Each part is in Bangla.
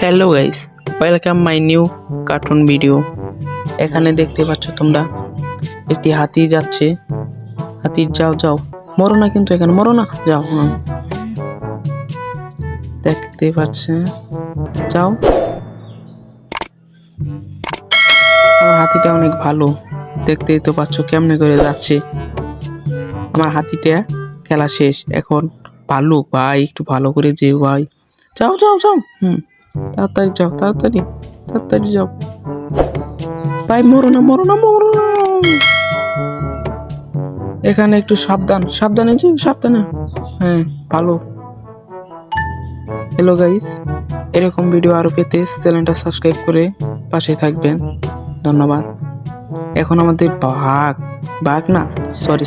Hello guys, welcome my new cartoon video. এখানে দেখতে পাচ্ছ তোমরা একটি হাতি যাচ্ছে। হাতি যাও যাও, মরো না কিন্তু, এখানে মরো না, যাও। দেখতে পাচ্ছে, যাও। আমার হাতিটা অনেক ভালো, দেখতেই তো পাচ্ছ কেমনে করে যাচ্ছে। আমার হাতিটা খেলা শেষ, এখন ভাল্লুক ভাই, একটু ভালো করে যেও ভাই। যাও যাও যাও, তাড়াতাড়ি যাও, তাড়াতাড়ি তাড়াতাড়ি যাও ভাই, মরো না মরো না মরো না। এখানে একটু সাবধান, সাবধানে যে, সাবধানে। হ্যাঁ, ভালো। হ্যালো গাইস, এরকম ভিডিও আরো পেতে চ্যানেলটা সাবস্ক্রাইব করে পাশে থাকবেন। ধন্যবাদ। এখন আমাদের বাঘ না, সরি,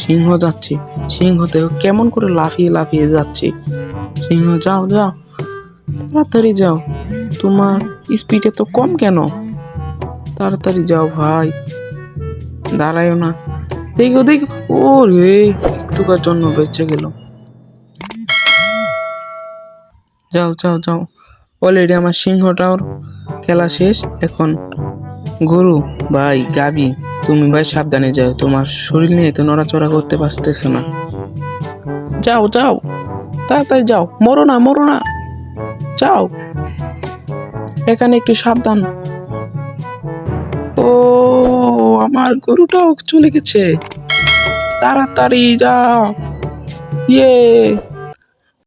সিংহ যাচ্ছে। সিংহ দেখো কেমন করে লাফিয়ে লাফিয়ে যাচ্ছে। সিংহ যাও যাও, তাড়াতাড়ি যাও, তোমার স্পিডে তো কম কেন? তাড়াতাড়ি যাও ভাই, দাঁড়ায়ও না। দেখো দেখো, ও রে, একটুকার জন্য বেঁচে গেল। যাও যাও যাও, অলরেডি আমার সিংহটাও খেলা শেষ। এখন গরু ভাই, গাবি, তুমি ভাই সাবধানে যাও, তোমার শরীর নিয়ে তো নড়াচড়া করতে পারতেছ না। যাও যাও, তাড়াতাড়ি যাও, মরো না মরো না, যাও। এখানে একটু সাবধান। ও, আমার গরুটাও চলে গেছে, তাড়াতাড়ি যাও। ইয়ে,